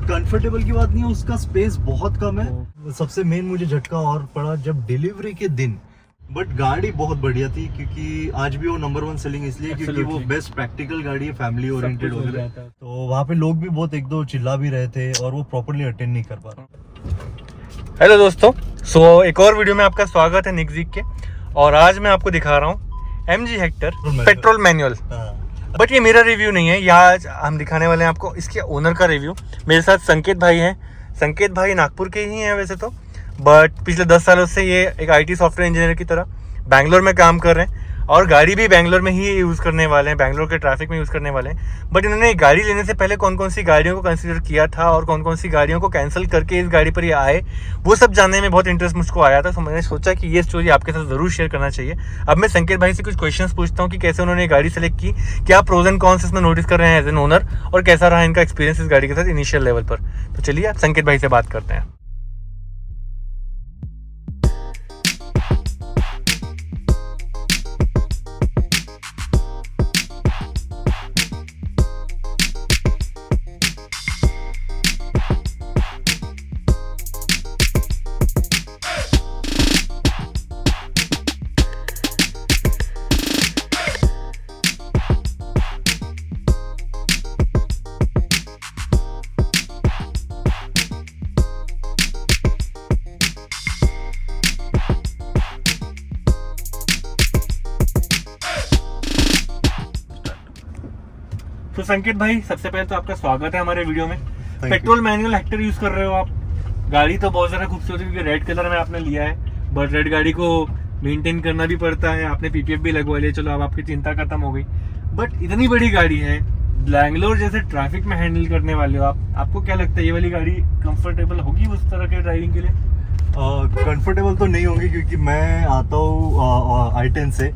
Comfortable की बात नहीं है, उसका स्पेस बहुत कम है। सबसे मेन मुझे झटका और पड़ा जब डिलीवरी के दिन, बट गाड़ी बहुत बढ़िया थी क्योंकि आज भी वो नंबर 1 सेलिंग इसलिए क्योंकि वो बेस्ट प्रैक्टिकल गाड़ी है, फैमिली ओरिएंटेड वगैरह। तो वहाँ पे लोग भी बहुत एक दो चिल्ला भी रहे थे और वो प्रॉपर्ली अटेंड नहीं कर पा रहे। हेलो दोस्तों, एक और वीडियो में आपका स्वागत है निकजिक के। और आज मैं आपको दिखा रहा हूँ MG Hector petrol manual. But ये मेरा रिव्यू नहीं है, यहाँ आज हम दिखाने वाले हैं आपको इसके ओनर का रिव्यू। मेरे साथ संकेत भाई हैं। संकेत भाई नागपुर के ही हैं वैसे तो, बट पिछले 10 सालों से ये एक IT सॉफ्टवेयर इंजीनियर की तरह बैंगलोर में काम कर रहे हैं और गाड़ी भी बैंगलोर में ही यूज़ करने वाले हैं, बैंगलोर के ट्रैफिक में यूज़ करने वाले हैं। बट इन्होंने गाड़ी लेने से पहले कौन कौन सी गाड़ियों को कंसीडर किया था और कौन कौन सी गाड़ियों को कैंसिल करके इस गाड़ी पर ये आए, वो सब जानने में बहुत इंटरेस्ट मुझको आया था। तो मैंने सोचा कि ये स्टोरी आपके साथ ज़रूर शेयर करना चाहिए। अब मैं संकेत भाई से कुछ क्वेश्चंस पूछता हूँ कि कैसे उन्होंने गाड़ी सेलेक्ट की, क्या प्रोज एंड कॉन्स इसमें नोटिस कर रहे हैं एज एन ओनर, और कैसा रहा इनका एक्सपीरियंस इस गाड़ी के साथ इनिशियल लेवल पर। तो चलिए आप संकेत भाई से बात करते हैं। तो संकेत भाई, सबसे पहले तो आपका स्वागत है हमारे वीडियो में। पेट्रोल मैनुअल हेक्टर यूज कर रहे हो आप। गाड़ी तो बहुत ज्यादा खूबसूरत है क्योंकि रेड कलर में आपने लिया है, बट रेड गाड़ी को मेंटेन करना भी पड़ता है। आपने PPF भी लगवा लिया, चलो अब आपकी चिंता खत्म हो गई। बट इतनी बड़ी गाड़ी है, बैंगलोर जैसे ट्रैफिक में हैंडल करने वाले हो आप, आपको क्या लगता है ये वाली गाड़ी कंफर्टेबल होगी उस तरह के ड्राइविंग के लिए? कंफर्टेबल तो नहीं होंगी क्योंकि मैं आता हूँ i10 से,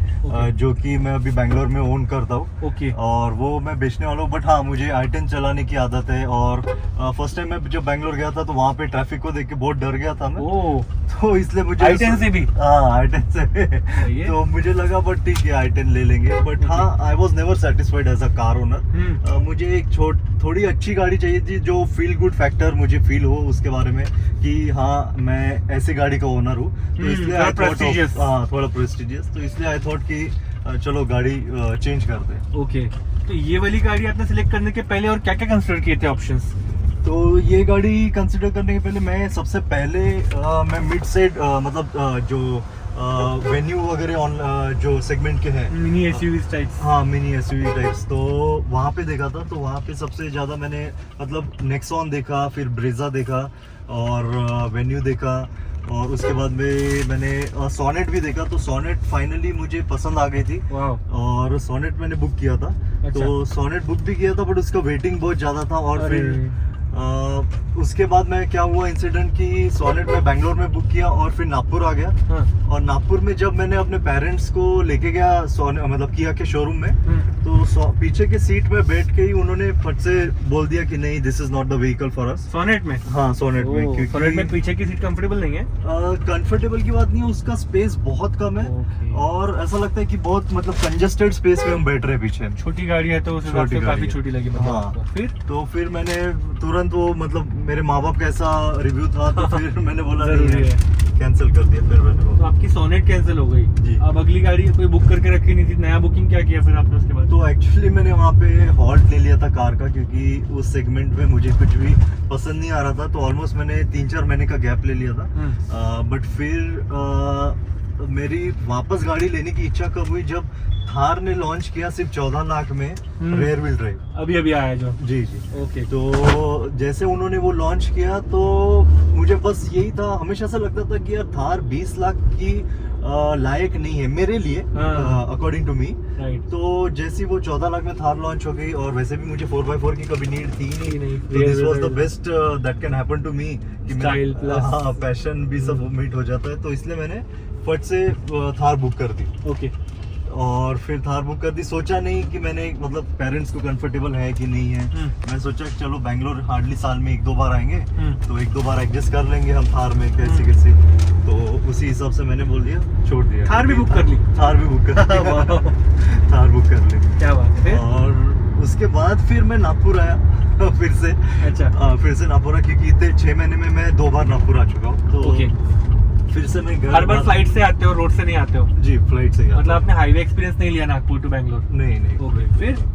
जो कि मैं अभी बैंगलोर में ओन करता हूँ। और वो मैं बेचने वाला हूँ। बट हाँ, मुझे i10 चलाने की आदत है। और फर्स्ट टाइम मैं जब बैंगलोर गया था तो वहाँ पे ट्रैफिक को देख के बहुत डर गया था मैं। तो इसलिए मुझे i10 से भी, हाँ i10 से तो मुझे लगा बट ठीक है i10 ले लेंगे। बट हाँ, I was never satisfied as a car owner. मुझे एक थोड़ी अच्छी गाड़ी चाहिए थी जो फील गुड फैक्टर मुझे फील हो उसके बारे में कि हाँ मैं ऐसी गाड़ी का ओनर हूँ। तो इसलिए थोड़ा प्रेस्टिजियस, तो इसलिए आई थॉट कि चलो गाड़ी चेंज कर दे। ओके, तो ये वाली गाड़ी आपने सिलेक्ट करने के पहले और क्या क्या कंसिडर किए थे ऑप्शंस? तो ये गाड़ी कंसिडर करने के पहले मैं सबसे पहले मैं मिड सेट मतलब जो वेन्यू वगैरह जो सेगमेंट के हैं, मिनी SUV टाइप्स। हाँ, मिनी SUV टाइप्स, तो वहाँ पे देखा था। तो वहाँ पे सबसे ज़्यादा मैंने मतलब नेक्सॉन देखा, फिर ब्रेजा देखा और वेन्यू देखा, और उसके बाद में मैंने सोनेट भी देखा। तो सोनेट फाइनली मुझे पसंद आ गई थी और सोनेट मैंने बुक किया था। तो सोनेट बुक भी किया था बट उसका वेटिंग बहुत ज़्यादा था। और फिर उसके बाद में क्या हुआ इंसिडेंट कि सोनेट में बैंगलोर में बुक किया और फिर नागपुर आ गया। और नागपुर में जब मैंने अपने पेरेंट्स को लेके गया मतलब किया के शोरूम में, तो पीछे के सीट में बैठ के ही उन्होंने फट से बोल दिया कि नहीं, this is not the vehicle for us. Sonet में? हाँ, सोनेट में। क्योंकि सोनेट में पीछे की सीट कंफर्टेबल नहीं है। कंफर्टेबल की बात नहीं है, उसका स्पेस बहुत कम है। और ऐसा लगता है कि बहुत मतलब कंजेस्टेड स्पेस में हम बैठ रहे हैं पीछे। छोटी गाड़ी है तो उस हिसाब से काफी छोटी लगी। हाँ, फिर मैंने तुरंत वो मतलब मेरे माँ बाप का ऐसा रिव्यू था तो फिर मैंने बोला कैंसिल कर दिया। फिर मैंने तो आपकी सोनेट कैंसिल हो गई जी। अब अगली गाड़ी कोई बुक करके रखी नहीं थी, नया बुकिंग क्या किया फिर आपने उसके बाद? तो एक्चुअली मैंने वहाँ पे हॉल्ट ले लिया था कार का क्योंकि उस सेगमेंट में मुझे कुछ भी पसंद नहीं आ रहा था। तो ऑलमोस्ट मैंने 3-4 महीने का गैप ले लिया था। बट फिर मेरी वापस गाड़ी लेने की इच्छा कब हुई, जब थार ने लॉन्च किया सिर्फ 14 लाख में रेयर व्हील ड्राइव। अभी आया जो। जी। ओके। तो जैसे उन्होंने वो लॉन्च किया तो मुझे बस यही था, हमेशा से लगता था कि यार थार 20 लाख की लायक नहीं है मेरे लिए, अकॉर्डिंग टू मी। तो जैसी वो 14 लाख में थार लॉन्च हो गई, और वैसे भी मुझे 4x4 की कभी नीड थी नहीं। तो this was the best that can happen to me कि स्टाइल प्लस पैशन भी सब मीट हो जाता है। तो इसलिए मैंने फट से थार बुक कर दी। ओके। और फिर थार बुक कर दी, सोचा नहीं कि मैंने मतलब पेरेंट्स को कंफर्टेबल है कि नहीं है। मैं सोचा कि चलो बैंगलोर हार्डली साल में 1-2 बार आएंगे, तो 1-2 बार एडजस्ट कर लेंगे हम थार में कैसे। तो उसी हिसाब से मैंने बोल दिया, छोड़ दिया। थार भी बुक कर ली? थार भी बुक कर ली। थार बुक कर ली। क्या बात है। और उसके बाद फिर मैं नागपुर आया फिर से। अच्छा। फिर से नागपुर आया, क्योंकि इतने 6 महीने में मैं 2 बार नागपुर आ चुका हूँ। तो ओके। फिर से मैं घर हर बार फ्लाइट से आते हो, रोड से नहीं आते हो? जी फ्लाइट से गया। मतलब आपने हाईवे एक्सपीरियंस नहीं लिया नागपुर टू बैंगलोर? नहीं। ओके, फिर?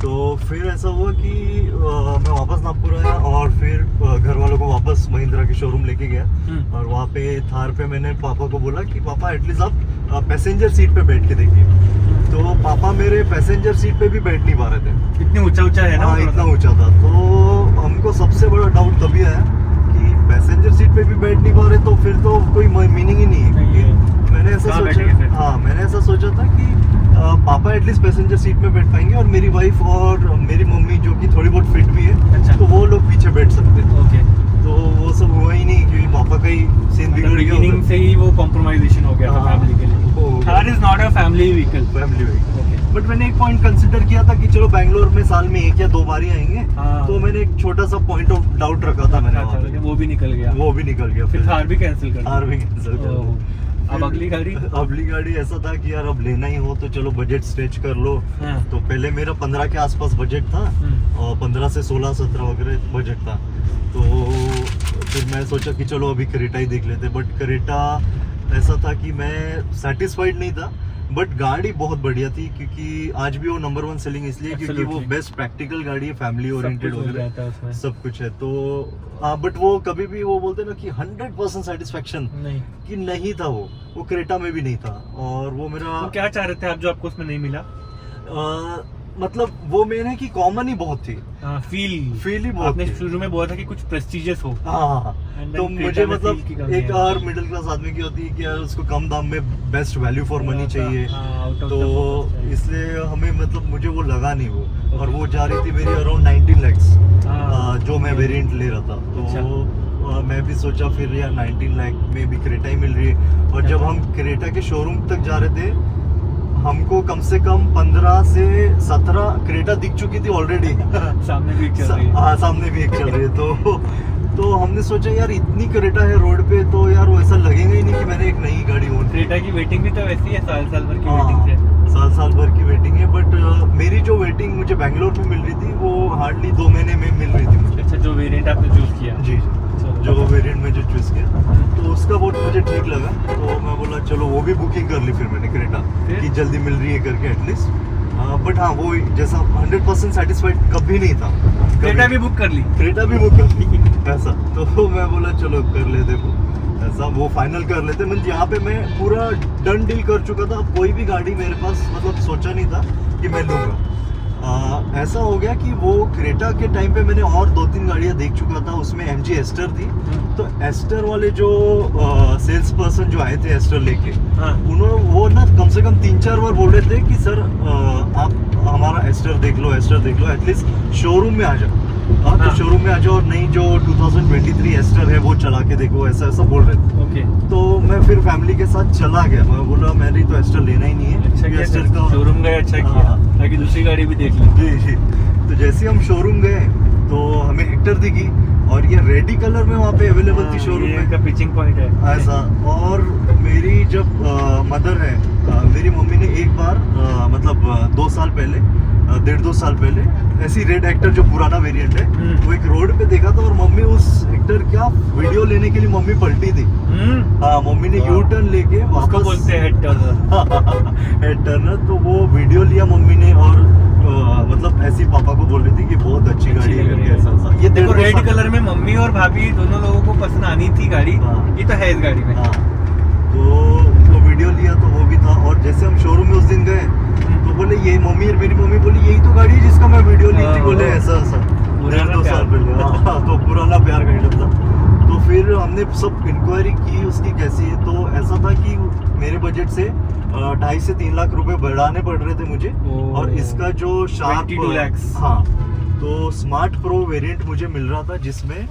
तो फिर ऐसा हुआ कि मैं वापस नागपुर आया और फिर घर वालों को वापस महिंद्रा के शोरूम लेके गया। और वहाँ पे थार पे मैंने पापा को बोला कि पापा एटलीस्ट आप पैसेंजर सीट पे बैठ के देखिए। तो पापा मेरे पैसेंजर सीट पे भी बैठ नहीं पा रहे थे, इतनी ऊंचा है ना? हाँ इतना ऊंचा था। तो हमको सबसे बड़ा डाउट तभी आया कि पैसेंजर सीट पे भी बैठ नहीं पा रहे, तो फिर तो कोई मीनिंग ही नहीं है। क्योंकि मैंने ऐसा सोचा, हाँ मैंने ऐसा सोचा था कि पापा एटलीस्ट पैसेंजर सीट में बैठ पाएंगे और मेरी वाइफ और मेरी मम्मी जो कि थोड़ी बहुत फिट भी है। अच्छा। तो वो लोग पीछे बैठ सकते हैं। ओके। तो वो सब हुआ ही नहीं, क्योंकि पापा का ही सीन बिगड़ गया। बिगिनिंग से ही वो कॉम्प्रोमाइजेशन हो गया था फैमिली के लिए। Thar is not a family vehicle. Family vehicle. But मैंने एक पॉइंट कंसिडर किया था कि चलो बैंगलोर में साल में 1 या 2 बार ही आएंगे। तो मैंने एक छोटा सा पॉइंट ऑफ डाउट रखा था मैंने वहाँ पे। वो भी निकल गया। फिर थार भी कैंसिल कर थार भी कैंसिल कर दिया। अब अगली गाड़ी ऐसा था कि यार अब लेना ही हो तो चलो बजट स्ट्रेच कर लो। तो पहले मेरा 15 के आसपास बजट था और 15 से 16-17 वगैरह बजट था। तो फिर मैं सोचा कि चलो अभी क्रेटा ही देख लेते। बट क्रेटा ऐसा था कि मैं सेटिस्फाइड नहीं था, बट गाड़ी बहुत बढ़िया थी। क्योंकि आज भी वो नंबर 1 सेलिंग इसलिए क्योंकि वो बेस्ट प्रैक्टिकल गाड़ी है, फैमिली ओरिएंटेड वगैरह सब कुछ है। तो बट वो कभी भी वो बोलते ना कि 100% सेटिस्फेक्शन कि नहीं था, वो क्रेटा में भी नहीं था। और वो मेरा तो क्या चाह रहे थे आप जो आपको उसमें नहीं मिला? मतलब वो मैंने कि कॉमन ही बहुत थी। फील ही बहुत आपने थी। शुरू में बोला था कि कुछ प्रेस्टिजियस हो। हाँ। तो मुझे मतलब एक और मिडिल क्लास आदमी की होती है कि यार उसको कम दाम में बेस्ट वैल्यू फॉर मनी चाहिए। तो इसलिए हमें मतलब मुझे वो लगा नहीं वो। और वो जा रही थी मेरी अराउंड 19 lakhs जो मैं वेरिएंट ले रहा था। तो मैं भी सोचा फिर यार 19 लाख में भी क्रेटा ही मिल रही है। और जब हम क्रेटा के शोरूम तक जा रहे थे, हमको कम से कम 15 से 17 क्रेटा दिख चुकी थी ऑलरेडी। सामने भी एक चल रही है। हाँ सामने भी एक चल रही है। तो हमने सोचा यार इतनी क्रेटा है रोड पे, तो यार वो ऐसा लगेगा ही नहीं कि मैंने एक नई गाड़ी ओन। क्रेटा की वेटिंग भी तो वैसी है, साल भर की वेटिंग है। साल भर की वेटिंग है। बट मेरी जो वेटिंग मुझे बैंगलोर में मिल रही थी वो हार्डली 2 महीने में मिल रही थी मुझे। अच्छा, जो वेरिएंट आपने चूज किया? जी, जो वेरिएंट में जो चूज किया तो उसका बहुत मुझे ठीक लगा। तो मैं बोला चलो वो भी बुकिंग कर ली फिर मैंने क्रेटा कि जल्दी मिल रही है करके एटलीस्ट। बट हाँ वो जैसा 100% सेटिस्फाइड कभी नहीं था। क्रेटा भी बुक कर ली? क्रेटा भी बुक कर ली ऐसा। तो मैं बोला चलो कर लेते वो ऐसा, वो फाइनल कर लेते। मतलब यहाँ पे मैं पूरा डन डील कर चुका था। कोई भी गाड़ी मेरे पास मतलब सोचा नहीं था कि मैं लूँगा। ऐसा हो गया कि वो क्रेटा के टाइम पे मैंने और 2-3 गाड़ियाँ देख चुका था। उसमें MG एस्टर थी। तो एस्टर वाले जो सेल्स पर्सन जो आए थे एस्टर लेके, उन्होंने वो ना कम से कम 3-4 बार बोल रहे थे कि सर आप हमारा एस्टर देख लो एटलीस्ट शोरूम में आ जाओ। तो शोरूम में आ जाओ और नहीं जो 2023 एस्टर है वो चला के देखो, ऐसा बोल रहे थे। ओके। तो मैं फिर फैमिली के साथ चला गया। मैं बोला मैंने तो एस्टर लेना ही नहीं है। अच्छा एस्टर का शोरूम गए, अच्छा किया ताकि दूसरी गाड़ी भी देख ली। जी। तो जैसे हम शोरूम गए तो हमें हेक्टर दिखी और ये रेडी कलर में वहाँ पे अवेलेबल थी शोरूम में। का पिचिंग पॉइंट है ऐसा। और मेरी जब मदर है, मेरी मम्मी ने एक बार मतलब 2 साल पहले 1.5-2 साल पहले ऐसी रेड हेक्टर जो पुराना वेरिएंट है वो एक रोड पे देखा था। और मम्मी उस हेक्टर का वीडियो लेने के लिए मम्मी पलटी थी। हाँ मम्मी ने यू टर्न लेके वापस बोलते हैं हेड टर्नर। तो वो वीडियो लिया मम्मी ने और मतलब ऐसी पापा को बोल रही थी कि बहुत अच्छी गाड़ी है ऐसा। ये देखो रेड कलर में मम्मी और भाभी दोनों लोगों को पसंद आनी थी गाड़ी। ये तो है इस गाड़ी में। तो वो वीडियो लिया तो वो भी था। और जैसे हम शोरूम में उस दिन गए तो बोले ये मेरी मम्मी बोली यही तो गाड़ी है जिसका मैं वीडियो ली थी। बोले ऐसा 1.5-2 साल पहले। तो पुराना प्यार का इधर था। तो फिर हमने सब इंक्वायरी की उसकी कैसी है। तो ऐसा था कि मेरे बजट से 2.5 से 3 लाख रुपए बढ़ाने पड़ रहे थे मुझे। और इसका जो शार्प 22 lakhs। हाँ तो स्मार्ट प्रो वेरिएंट मुझे मिल रहा था जिसमें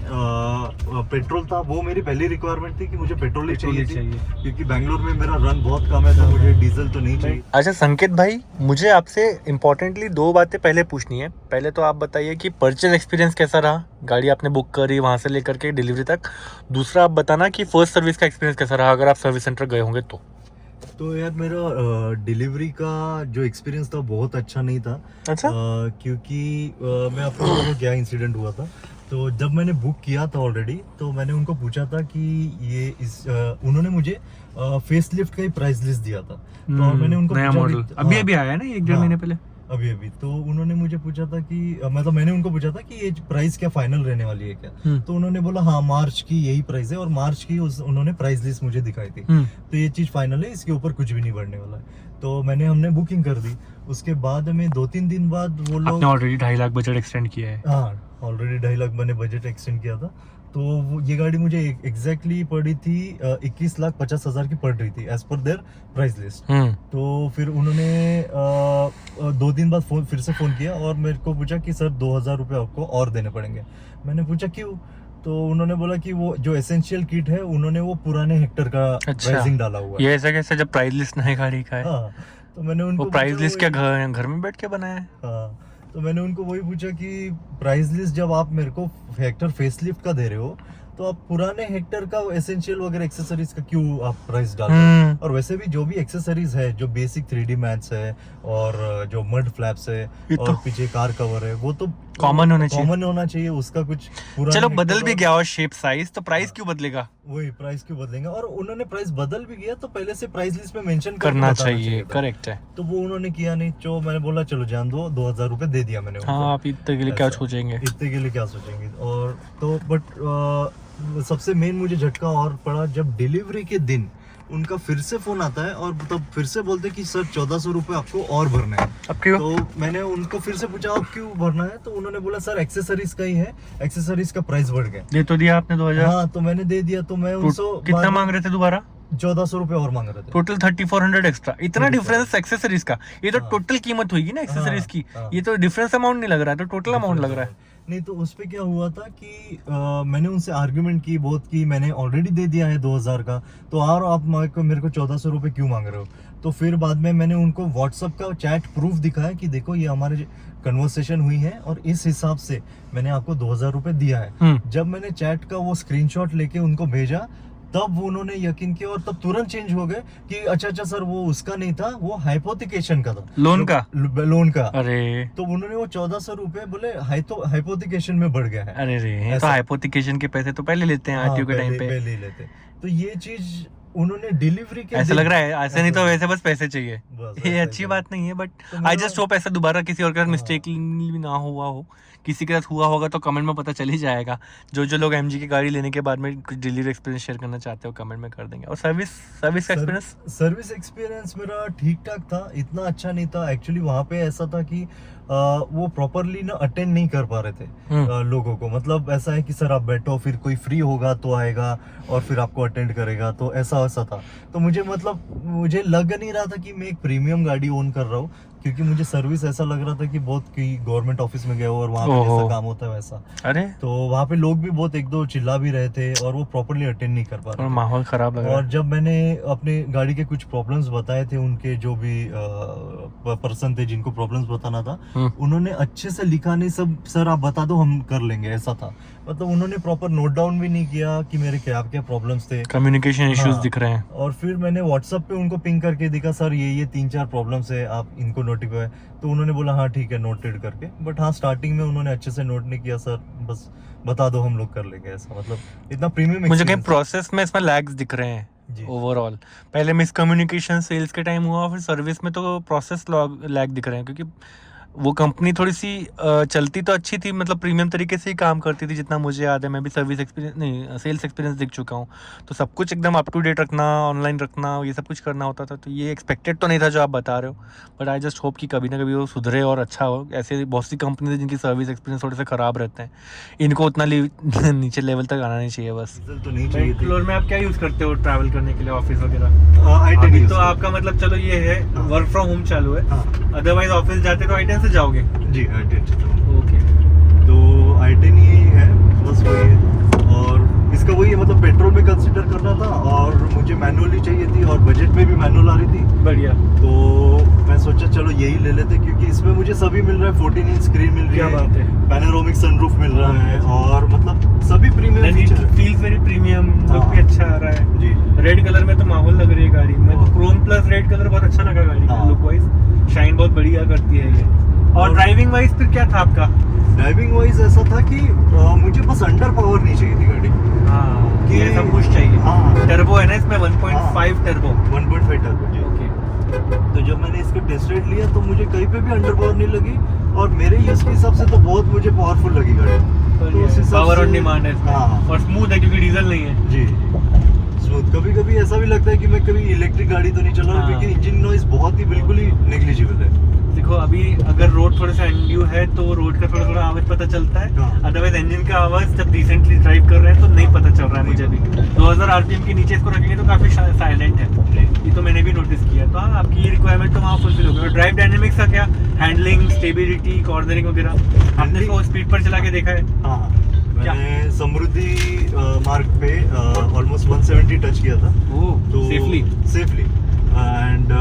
पेट्रोल था। वो मेरी पहली रिक्वायरमेंट थी कि मुझे पेट्रोल ही चाहिए थी क्योंकि बैंगलोर में मेरा रन बहुत कम है तो मुझे डीजल तो नहीं चाहिए। अच्छा संकेत भाई, मुझे आपसे इम्पोर्टेंटली 2 बातें पहले पूछनी है। पहले तो आप बताइए कि परचेज एक्सपीरियंस कैसा रहा, गाड़ी आपने बुक करी वहाँ से लेकर के डिलीवरी तक। दूसरा आप बताना कि फर्स्ट सर्विस का एक्सपीरियंस कैसा रहा अगर आप सर्विस सेंटर गए होंगे तो। तो यार मेरा डिलीवरी का जो एक्सपीरियंस था बहुत अच्छा नहीं था। अच्छा। क्योंकि मैं आपको बताऊं क्या इंसिडेंट हुआ था। तो जब मैंने बुक किया था ऑलरेडी, तो मैंने उनको पूछा था कि ये उन्होंने मुझे फेस लिफ्ट का ही प्राइस लिस्ट दिया था। तो और मैंने उनको नया पूछा मॉडल भी- अभी हाँ, अभी आया है ना, एक डेढ़ हाँ। महीने पहले। अभी तो उन्होंने मुझे पूछा था कि मतलब मैंने उनको पूछा था कि ये प्राइस क्या फाइनल रहने वाली है क्या। तो उन्होंने बोला हाँ मार्च की यही प्राइस है, और मार्च की उन्होंने प्राइस लिस्ट मुझे दिखाई थी। तो ये चीज फाइनल है, इसके ऊपर कुछ भी नहीं बढ़ने वाला है। तो हमने बुकिंग कर दी। उसके बाद में 2-3 दिन बाद वो लोग, आपने ऑलरेडी 2.5 लाख बजट एक्सटेंड किया है। हाँ ऑलरेडी 2.5 लाख मैंने बजट एक्सटेंड किया था। तो ये गाड़ी मुझे एग्जैक्टली पड़ी थी 21,50,000 की पड़ रही थी as per there price list. तो फिर उन्होंने 2 दिन बाद फिर से फोन किया और मेरे को पूछा कि सर 2,000 रुपये आपको और देने पड़ेंगे। मैंने पूछा क्यों। तो उन्होंने बोला कि वो जो एसेंशियल किट है उन्होंने वो पुराने हेक्टर का प्राइसिंग डाला हुआ है। ये ऐसा कैसे जब प्राइस लिस्ट नई गाड़ी का है। हाँ, तो मैंने उनको वो प्राइस पूछा लिस्ट क्या घर में बैठ के बनाया है। हाँ, तो मैंने उनको वही पूछा कि प्राइस लिस्ट जब आप मेरे को हेक्टर फेसलिफ्ट का दे रहे हो, तो आप पुराने हेक्टर का एसेंशियल वगैरह एक्सेसरीज का क्यों आप प्राइस डाल रहे हो। और वैसे भी जो भी एक्सेसरीज है, जो बेसिक 3D मैट्स है और जो मड फ्लैप्स है और पीछे कार कवर है, वो तो कॉमन होना चाहिए। उसका कुछ चलो बदल भी गया और शेप साइज, तो प्राइस क्यों बदलेगा। वही प्राइस क्यों बदलेंगे। और उन्होंने प्राइस बदल भी गया तो पहले से प्राइस लिस्ट में मेंशन करना चाहिए। करेक्ट है। तो वो उन्होंने किया नहीं। जो मैंने बोला चलो जान दो, 2,000 रुपए दे दिया मैंने। हाँ, आप इतने के लिए क्या सोचेंगे। इतने के लिए क्या सोचेंगे। और तो बट सबसे मेन मुझे झटका और पड़ा जब डिलीवरी के दिन उनका फिर से फोन आता है और तब फिर से बोलते कि सर 1,400 रुपए आपको और भरना है। अब क्यों। तो मैंने उनको फिर से पूछा आप क्यों भरना है। तो उन्होंने बोला सर एक्सेसरीज का ही है, एक्सेसरीज का प्राइस बढ़ गया। दे तो दिया आपने 2,000। हाँ, तो मैंने दे दिया। तो मैं उनसे कितना मांग रहे थे दोबारा। 1,400 रुपए और मांग रहे थे। Total 3,400 extra. इतना डिफरेंस एक्सेसरीज का। ये तो टोटल कीमत होगी ना एक्सेसरीज की। ये तो डिफरेंस अमाउंट नहीं लग रहा है, तो टोटल अमाउंट लग रहा है। नहीं, तो उस पे क्या हुआ था कि मैंने उनसे आर्ग्यूमेंट की बहुत की, मैंने ऑलरेडी दे दिया है 2,000 का, तो और आप मेरे को 1,400 रुपए क्यों मांग रहे हो। तो फिर बाद में मैंने उनको व्हाट्सएप का चैट प्रूफ दिखाया कि देखो ये हमारे कन्वर्सेशन हुई है और इस हिसाब से मैंने आपको 2,000 रुपए दिया है। जब मैंने चैट का वो स्क्रीनशॉट लेके उनको भेजा, तब उन्होंने यकीन किया और तब तुरंत चेंज हो गए कि अच्छा सर वो उसका नहीं था, वो हाइपोथिकेशन का था, लोन का। अरे तो उन्होंने वो 1,400 रुपए बोले हाइपोथिकेशन में बढ़ गया है। अरे रे, तो हाइपोथिकेशन के पैसे तो पहले लेते हैं आरटीओ के टाइम पे। पहले ही लेते। तो ये चीज उन्होंने डिलीवरी के ऐसा लग रहा है ऐसे नहीं तो वैसे बस पैसे चाहिए। बस ये अच्छी बात नहीं है, बट आई जस्ट होप ऐसा दोबारा किसी और के साथ मिस्टेकली भी ना हुआ हो। किसी के साथ हुआ होगा तो कमेंट में पता चल ही जाएगा। जो लोग एमजी की गाड़ी लेने के बाद में कुछ डिलीवरी एक्सपीरियंस शेयर करना चाहते हो कमेंट में कर देंगे। और सर्विस एक्सपीरियंस मेरा ठीक ठाक था, इतना अच्छा नहीं था। एक्चुअली वहाँ पे ऐसा था कि वो प्रॉपरली ना अटेंड नहीं कर पा रहे थे लोगों को। मतलब ऐसा है कि सर आप बैठो, फिर कोई फ्री होगा तो आएगा और फिर आपको अटेंड करेगा, तो ऐसा था। तो मुझे लग नहीं रहा था कि मैं एक प्रीमियम गाड़ी ओन कर रहा हूँ, क्योंकि मुझे सर्विस ऐसा लग रहा था कि बहुत गवर्नमेंट ऑफिस में गया हो और वहाँ पे जैसा काम होता है वैसा। अरे तो वहाँ पे लोग भी बहुत 1-2 चिल्ला भी रहे थे और वो प्रॉपरली अटेंड नहीं कर पा रहे थे। माहौल खराब लग रहा है। और जब मैंने अपने गाड़ी के कुछ प्रॉब्लम्स बताए थे, उनके जो भी पर्सन थे जिनको प्रॉब्लम्स बताना था, उन्होंने अच्छे से लिखा नहीं, सब सर आप बता दो हम कर लेंगे, ऐसा था। मतलब उन्होंने प्रॉपर नोट डाउन भी नहीं किया कि मेरे क्या प्रॉब्लम्स थे। कम्युनिकेशन इश्यूज दिख रहे हैं। और फिर मैंने व्हाट्सएप पे उनको पिंग करके दिखा सर ये 3-4 प्रॉब्लम्स है, आप इनको नोटिफाई। तो उन्होंने बोला हाँ ठीक है नोटेड करके। बट हाँ स्टार्टिंग में उन्होंने अच्छे से नोट नहीं किया, सर बस बता दो हम लोग कर लेंगे, ऐसा। मतलब इतना प्रीमियम मुझे कहीं प्रोसेस में इसमें लैग्स दिख रहे हैं ओवरऑल। पहले मिसकम्युनिकेशन सेल्स के टाइम हुआ, फिर सर्विस में तो प्रोसेस लैग दिख रहे हैं। क्योंकि वो कंपनी थोड़ी सी चलती तो अच्छी थी, मतलब प्रीमियम तरीके से ही काम करती थी जितना मुझे याद है। मैं भी सर्विस एक्सपीरियंस नहीं सेल्स एक्सपीरियंस देख चुका हूँ, तो सब कुछ एकदम अप टू डेट रखना, ऑनलाइन रखना, ये सब कुछ करना होता था। तो ये एक्सपेक्टेड तो नहीं था जो आप बता रहे हो, बट आई जस्ट होप कि कभी ना कभी वो सुधरे और अच्छा हो। ऐसे बहुत सी कंपनी है जिनकी सर्विस एक्सपीरियंस थोड़े से ख़राब रहते हैं, इनको उतना नीचे लेवल तक आना नहीं चाहिए। बस तो नहीं चाहिए। फ्लोर में आप क्या यूज़ करते हो ट्रैवल करने के लिए, ऑफिस वगैरह? अभी तो आपका मतलब चलो ये है वर्क फ्रॉम होम चालू है, अदरवाइज ऑफिस जाते तो i10 से जाओगे? जी i10। ओके, तो i10 ही है, बस वही है। और इसका वही है, मतलब पेट्रोल में कंसीडर करना था और मुझे मैनुअली चाहिए थी और बजट में भी मैनुअल आ रही थी। बढ़िया। तो मैं सोचा चलो यही ले लेते, क्योंकि इसमें मुझे सभी मिल रहा है। 14 इंच स्क्रीन मिल रही है, पैनोरामिक सनरूफ मिल रहा है और मतलब सभी premium feature. Feel feels very premium, look हाँ। भी अच्छा आ रहा है जी रेड कलर में, तो माहौल लग रही है गाड़ी। मेरे को हाँ। क्रोम प्लस रेड कलर बहुत अच्छा लगा गाड़ी का, हाँ। लुक वाइज शाइन बहुत बढ़िया करती है ये। और ड्राइविंग वाइज फिर क्या था आपका? ड्राइविंग वाइज ऐसा था कि मुझे बस अंडर पावर नहीं चाहिए थी गाड़ी हाँ, कि- ये सब कुछ चाहिए। हाँ। टर्बो है ना इसमें 1.5 टर्बो। 1.5 टर्बो जी। ओके, तो जब मैंने इसका टेस्ट राइड लिया तो मुझे कहीं पे भी अंडर पावर नहीं लगी, और मेरे यूज के हिसाब से तो बहुत मुझे पावरफुल लगी गाड़ी। तो उस हिसाब पावर ऑन से- डिमांड है इसमें। हाँ। और स्मूथ है क्योंकि डीजल नहीं है। जी स्मूथ। कभी कभी ऐसा भी लगता है कि मैं कभी इलेक्ट्रिक गाड़ी तो नहीं चला रहा, हाँ। क्योंकि इंजन नॉइज बहुत ही बिल्कुल ही नेग्लिजिबल है। देखो अभी अगर रोड थोड़ा सा एंड्यू है तो रोड का थोड़ा थोड़ा आवाज पता चलता है, हाँ। अदरवाइज इंजन का आवाज जब डिसेंटली ड्राइव कर रहे हैं तो नहीं पता चल रहा है मुझे भी। 2000 आरपीएम के नीचे इसको रखेंगे तो काफी साइलेंट है, ये तो मैंने भी नोटिस किया। तो हाँ, आपकी ये रिक्वायरमेंट तो वहाँ फुलफिल हो गई। और ड्राइव डायनेमिक्स का क्या, हैंडलिंग, स्टेबिलिटी, कॉर्नरिंग वगैरह आपने इसको स्पीड पर चला के देखा है? हाँ, मैंने समृद्धि मार्ग पे ऑलमोस्ट 170 टच किया था। तो सेफली एंड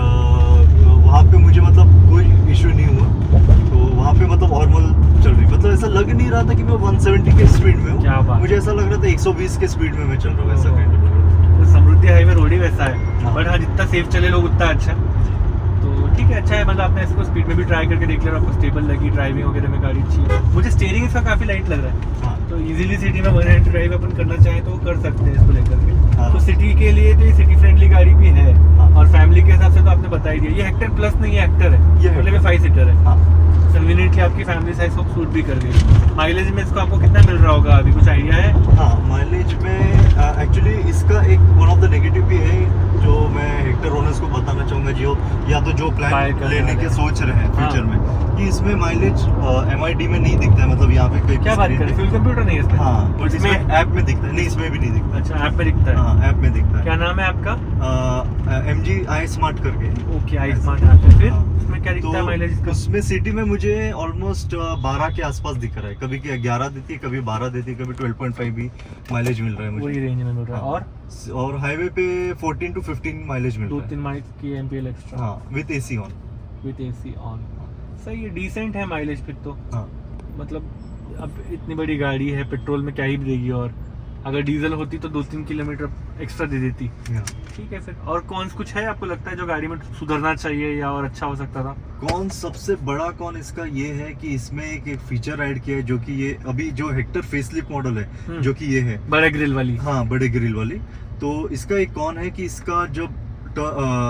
वहाँ पे मुझे मतलब कोई इशू नहीं हुआ। तो वहाँ पे मतलब नॉर्मल चल रही, मतलब ऐसा लग नहीं रहा था कि मैं 170 के स्पीड में क्या हूँ, बात। मुझे ऐसा लग रहा था 120 के स्पीड में मैं चल रहा हूँ, ऐसा ओह। काइंड ऑफ लग रहा था। तो समृद्धि हाईवे रोड ही वैसा है, हाँ। बट हाँ जितना सेफ चले लोग उतना अच्छा। तो ठीक है, अच्छा है, मतलब आपने इसको स्पीड में भी ट्राई करके देख लिया और आपको स्टेबल लगी, ड्राइविंग वगैरह में गाड़ी अच्छी है। मुझे स्टीयरिंग इसका काफी लाइट लग रहा है, हाँ। तो इजीली सिटी में वन हैंड ड्राइव अपन करना चाहें तो कर सकते हैं इसको लेकर के। हाँ। तो सिटी के लिए तो ये सिटी फ्रेंडली गाड़ी भी है, हाँ। और फैमिली के हिसाब से तो आपने बता ही दिया। ये हेक्टर प्लस नहीं है, हेक्टर है, ये मतलब ये हेक्टर। 5 सीटर है। हाँ। कन्वीनियंटली आपकी फैमिली साइज को सूट भी कर गई। माइलेज में इसको आपको कितना मिल रहा होगा अभी, कुछ आइडिया है? हाँ, माइलेज में एक्चुअली इसका एक वन ऑफ द नेगेटिव भी है जो मैं हेक्टर ओनर्स को बताना चाहूंगा, जो या तो जो Buy प्लान करने लेने वाले के हैं। सोच रहे हैं हाँ। फ्यूचर में, कि इसमें माइलेज MID में नहीं दिखता है, मतलब यहाँ पे कोई क्या बात screen करें, पे- फ्यूल कंप्यूटर नहीं है इसमें? हाँ, बट इसमें इसमें ऐप में दिखता है। नहीं, इसमें भी नहीं दिखता है। अच्छा, ऐप में दिखता है। हाँ, ऐप में दिखता है। क्या नाम है आपका? MG i स्मार्ट करके। ओके, आई स्मार्ट ऐप है। फिर हाँ। उसमें क्या दिखता है तो माइलेज इसका? उसमें सिटी में मुझे ऑलमोस्ट 12 के आसपास दिख रहा है, कभी 11 देती है, कभी 12 देती है, कभी 12.5 भी माइलेज मिल रहा है वही मुझे। रेंज में मिल रहा है। और हाईवे पे 14 to 15 माइलेज मिल रहा 2-3 माइल की एमपीएल है। एक्स्ट्रा हाँ, with AC on. With AC on. सही है, डिसेंट है माइलेज फिर तो। हाँ। मतलब अब इतनी बड़ी गाड़ी है, पेट्रोल में क्या ही देगी, और अगर डीजल होती तो 2-3 किलोमीटर एक्स्ट्रा दे देती। हाँ। ठीक है, फिर और कौन कुछ है आपको लगता है जो गाड़ी में सुधरना चाहिए या और अच्छा हो सकता था? कौन सबसे बड़ा कौन इसका ये है कि इसमें एक फीचर ऐड किया है, जो कि ये अभी जो हेक्टर फेसलिफ्ट मॉडल है, जो कि ये है बड़े ग्रिल वाली। हाँ, बड़े ग्रिल वाली। तो इसका एक कौन है कि इसका जब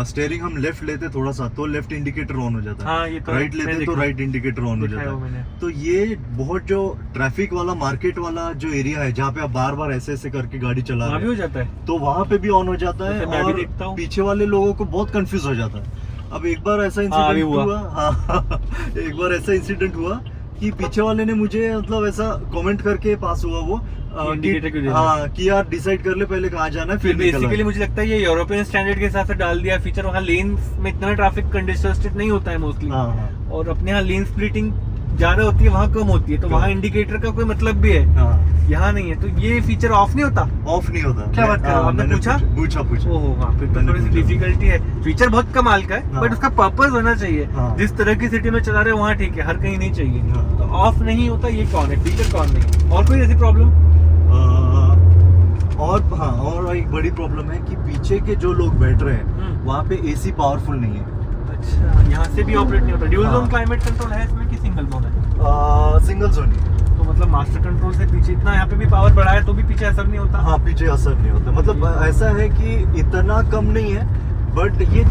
स्टेयरिंग हम लेफ्ट लेते थोड़ा सा तो लेफ्ट इंडिकेटर ऑन हो जाता है, हाँ, ये तो राइट मैंने लेते तो देखा। राइट इंडिकेटर ऑन हो देखा जाता है वो है। मैंने। तो ये बहुत जो ट्रैफिक वाला मार्केट वाला जो एरिया है, जहाँ पे आप बार बार ऐसे ऐसे करके गाड़ी चला वहाँ रहे भी हो हैं, जाता है। तो वहाँ पे भी ऑन हो जाता है, जैसे मैं भी और देखता हूँ। पीछे वाले लोगों को बहुत कंफ्यूज हो जाता है। अब एक बार ऐसा हाँ, अभी इंसिडेंट हुआ। हुआ। हाँ, एक बार ऐसा इंसिडेंट हुआ कि पीछे वाले ने मुझे मतलब ऐसा कमेंट करके पास हुआ वो इंडिकेटर क्यों दे रहा है? हाँ, कि यार डिसाइड कर ले पहले कहाँ जाना है, फिर फिर निकल बेसिकली आना। मुझे लगता है ये यूरोपियन स्टैंडर्ड के हिसाब से डाल दिया फीचर। वहाँ लेन में इतना ट्रैफिक कंजेस्टेड नहीं होता है मोस्टली, हाँ, हाँ, और अपने यहाँ लेन स्प्लिटिंग ज्यादा होती है, वहाँ कम होती है, तो कम। वहाँ इंडिकेटर का कोई मतलब भी है, हाँ, यहाँ नहीं है। तो ये फीचर ऑफ नहीं होता? ऑफ नहीं होता। क्या बात कर रहे हो? हाँ, आपने मैंने पूछा? पूछा। ओहो, हाँ, फिर तो मैंने थोड़ी सी पूछा। डिफिकल्टी है। फीचर बहुत कमाल का है, हाँ। बट उसका पर्पस होना चाहिए। हाँ। जिस तरह की सिटी में चला रहे हैं वहाँ ठीक है, हर कहीं नहीं चाहिए। हाँ। तो ऑफ नहीं होता, ये कौन है फीचर, कौन नहीं? और कोई ऐसी प्रॉब्लम? और हाँ, और एक बड़ी प्रॉब्लम है कि पीछे के जो लोग बैठ रहे हैं वहाँ पे AC पावरफुल नहीं है। अच्छा, यहाँ से भी ऑपरेट नहीं होता। ड्यूल हाँ। जोन क्लाइमेट कंट्रोल है इसमें कि सिंगल जोन है? सिंगल जोन ही। तो मतलब मास्टर कंट्रोल से पीछे इतना यहाँ पे भी पावर बढ़ा है तो भी पीछे असर नहीं होता? हाँ, पीछे असर नहीं होता, मतलब ऐसा है कि इतना कम नहीं है, बट ये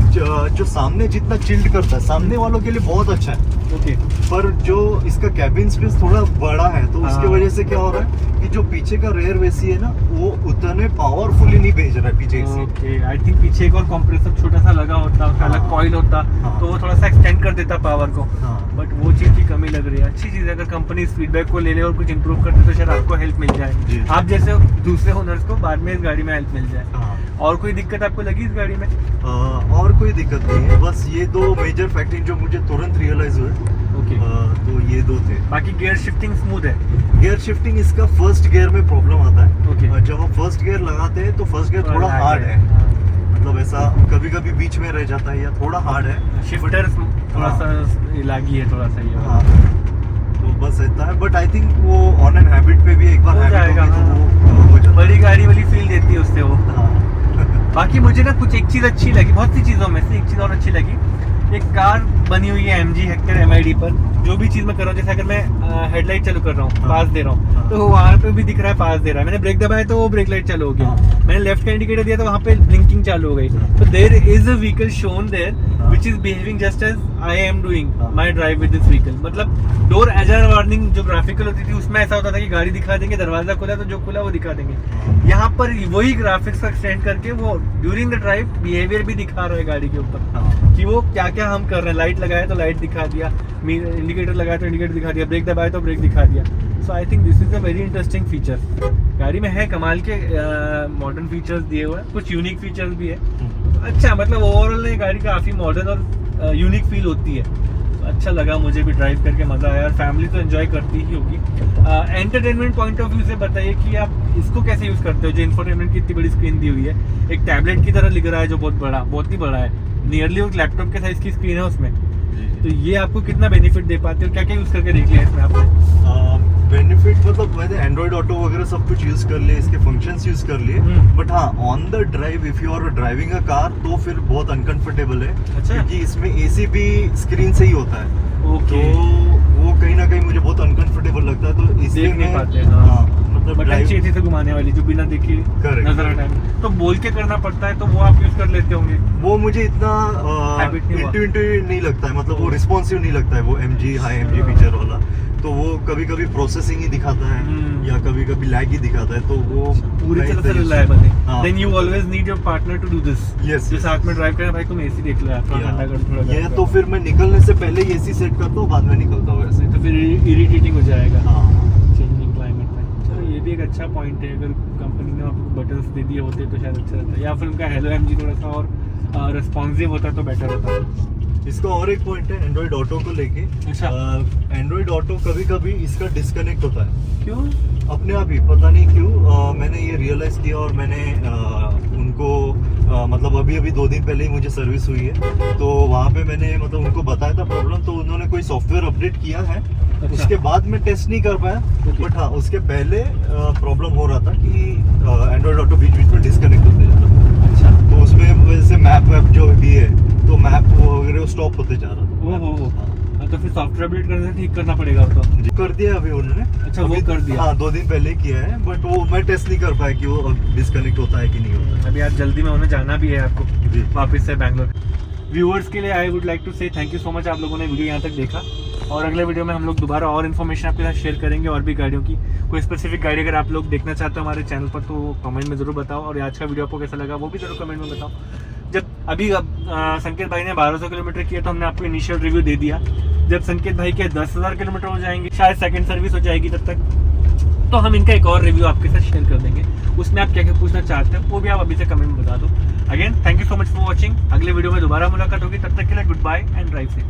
जो सामने जितना चिल्ड करता है सामने वालों के लिए बहुत अच्छा है, ओके। पर जो इसका कैबिन स्पेस थोड़ा बड़ा है तो उसके हाँ। वजह से क्या हो रहा है कि जो पीछे का रेयर एसी है ना, वो उतने पावरफुली नहीं भेज रहा है पीछे AC। ओके, आई थिंक पीछे एक और कंप्रेसर छोटा सा लगा होता, उसका अलग हाँ। कॉइल होता, हाँ। तो वो थोड़ा सा एक्सटेंड कर देता पावर को। हाँ। बट वो चीज़ की कमी लग रही है। अच्छी चीज़ है, अगर कंपनी इस फीडबैक को ले ले और कुछ इंप्रूव कर दे तो शायद आपको हेल्प मिल जी। जाए, आप जैसे दूसरे ओनर्स को बाद में इस गाड़ी में हेल्प मिल जाए। हाँ। और कोई दिक्कत आपको लगी इस गाड़ी में? और कोई दिक्कत नहीं है, बस ये दो मेजर फैक्टर जो मुझे तुरंत रियलाइज हुए। ओके। तो ये दो थे। बाकी गियर शिफ्टिंग स्मूथ है? गियर शिफ्टिंग इसका फर्स्ट गियर में प्रॉब्लम आता है। ओके। जब हम फर्स्ट गियर लगाते हैं तो फर्स्ट गियर थोड़ा हार्ड है, मतलब ऐसा कभी कभी बीच में रह जाता है या थोड़ा हार्ड है। शिफ्टर थोड़ा हाँ। सा लागी है, थोड़ा सा ये। हाँ, तो बस इतना है, बट आई थिंक वो ऑन एन हैबिट पे भी एक बार हो habit जाएगा, होगी तो हाँ। वो हो जाता है। बड़ी गाड़ी में बाकी मुझे ना कुछ एक चीज़ अच्छी लगी, बहुत सी चीज़ों में से एक चीज़ और अच्छी लगी। एक कार बनी हुई है MG हेक्टर MID पर। जो भी चीज़ मैं कर रहा हूँ, जैसे अगर मैं हेडलाइट चालू कर रहा हूँ, पास दे रहा हूँ, तो वहाँ पे भी दिख रहा है पास दे रहा है। मैंने ब्रेक दबाया तो वो ब्रेक लाइट चालू हो गया। मैंने लेफ्ट का इंडिकेटर दिया तो वहाँ पे ब्लिंकिंग चालू हो गई। तो there is a vehicle shown there which is behaving just as I am doing my drive with this vehicle. मतलब डोर एजर वार्निंग जो ग्राफिकल होती थी उसमें ऐसा होता था कि गाड़ी दिखा देंगे, दरवाजा खुला तो जो खुला वो दिखा देंगे। यहाँ पर वही ग्राफिक्स का एक्सटेंड करके वो ड्यूरिंग द ड्राइव बिहेवियर भी दिखा रहा है गाड़ी के ऊपर कि वो क्या क्या हम कर रहे हैं। लाइट लगाया तो लाइट दिखा दिया, इंडिकेटर लगाया तो इंडिकेटर दिखा दिया, ब्रेक दबाया तो ब्रेक दिखा दिया। So I think this is a very interesting feature. गाड़ी में है कमाल के मॉडर्न फीचर्स दिए हुए हैं, कुछ यूनिक फीचर्स भी है। अच्छा, मतलब ओवरऑल ये गाड़ी काफ़ी मॉडर्न और यूनिक फील होती है। अच्छा लगा मुझे भी ड्राइव करके, मज़ा आया। और फैमिली तो एंजॉय करती ही होगी। एंटरटेनमेंट पॉइंट ऑफ व्यू से बताइए कि आप इसको कैसे यूज़ करते हो। जो इंफोटेनमेंट की इतनी बड़ी स्क्रीन दी हुई है, एक टैबलेट की तरह लिख रहा है जो बहुत ही बड़ा है, नियरली एक लैपटॉप के साइज की स्क्रीन है उसमें। तो ये आपको कितना बेनिफिट दे पाते हो, क्या क्या यूज़ करके देख लिया इसमें आपने? बेनिफिट मतलब मैंने एंड्रॉइड ऑटो वगैरह सब कुछ यूज कर लिए, इसके फंक्शंस यूज कर लिए। बट हाँ, on the drive if you are driving a car तो फिर बहुत अनकंफर्टेबल है। अच्छा। क्योंकि इसमें एसी भी स्क्रीन से ही होता है। ओके। तो वो कहीं ना कहीं मुझे बहुत अनकंफर्टेबल लगता है, तो इसलिए देख नहीं मैं पाते हैं, हाँ। हाँ, मतलब बटन drive- चाहिए थी तो घुमाने वाली जो बिना देखे Correct, नजर correct। हटाने, तो बोल के करना पड़ता है, तो वो आप यूज कर लेते होंगे। वो मुझे इतना Habit नहीं हुआ। इंट्यूटिव नहीं लगता है, मतलब वो रिस्पॉन्सिव नहीं लगता है वो MG हाई MG फीचर वाला। तो वो कभी कभी प्रोसेसिंग ही दिखाता है या कभी कभी लैग ही दिखाता है, तो वो पूरी मैं तरह से इतना use- रिलायबल है। हाँ। Then you always need your partner to do this. Yes, जो yes, साथ में ड्राइव करना, भाई तुम एसी देख लो यार, थोड़ा ठंडा कर, थोड़ा ये गर्म तो कर। फिर मैं निकलने से पहले ही एसी सेट करता हूँ, बाद में निकलता हूँ ऐसे। तो फिर इरिटेटिंग हो जाएगा हाँ चेंजिंग क्लाइमेट में। चलो ये भी एक अच्छा पॉइंट है। अगर कंपनी ने आपको बटन्स दे दिए होते तो शायद अच्छा रहता, या फिर उनका हेलो MG थोड़ा सा और रिस्पॉन्सिव होता तो बेटर होता। इसका और एक पॉइंट है एंड्रॉइड ऑटो को लेके। अच्छा। एंड्रॉइड ऑटो कभी कभी इसका डिस्कनेक्ट होता है क्यों? अपने आप ही, पता नहीं क्यों। मैंने ये रियलाइज किया और मैंने उनको मतलब अभी 2 दिन पहले ही मुझे सर्विस हुई है, तो वहाँ पे मैंने मतलब उनको बताया था प्रॉब्लम, तो उन्होंने कोई सॉफ्टवेयर अपडेट किया है। अच्छा। उसके बाद मैं टेस्ट नहीं कर पाया। Okay। बट हाँ, उसके पहले प्रॉब्लम हो रहा था कि एंड्रॉइड ऑटो बीच बीच में डिस्कनेक्ट होते जाता था। अच्छा। तो उसमें वैसे मैप वैप जो भी है, तो मैप वगैरह स्टॉप होते जा रहा था। ओहो। हाँ, तो फिर सॉफ्टवेयर अपडेट करने से ठीक करना पड़ेगा वो तो। जी, कर दिया अभी उन्होंने। अच्छा, वो अभी कर दिया। हाँ, 2 दिन पहले किया है, बट वो मैं टेस्ट नहीं कर पाया कि वो डिस्कनेक्ट होता है कि नहीं होता है। अभी आज जल्दी में उन्हें जाना भी है आपको जी। वापस से बैंगलोर। व्यूअर्स के लिए आई वुड लाइक टू से थैंक यू सो मच, आप लोगों ने वीडियो यहाँ तक देखा। और अगले वीडियो में हम लोग दोबारा और इन्फॉर्मेशन आपके साथ शेयर करेंगे, और भी गाड़ियों की। कोई स्पेसिफिक गाड़ी अगर आप लोग देखना चाहते हो हमारे चैनल पर तो कमेंट में ज़रूर बताओ, और आज का वीडियो आपको कैसा लगा वो भी ज़रूर कमेंट में बताओ। जब अभी संकेत भाई ने 1200 किलोमीटर किया तो हमने आपको इनिशियल रिव्यू दे दिया। जब संकेत भाई के 10,000 किलोमीटर हो जाएंगे, शायद सेकंड सर्विस हो जाएगी तब तक, तो हम इनका एक और रिव्यू आपके साथ शेयर कर देंगे। उसमें आप क्या क्या पूछना चाहते हैं वो भी आप अभी से कमेंट में बता दो। Again thank you so much for watching. अगले वीडियो में दोबारा मुलाकात होगी, तब तक के लिए good bye and drive safe.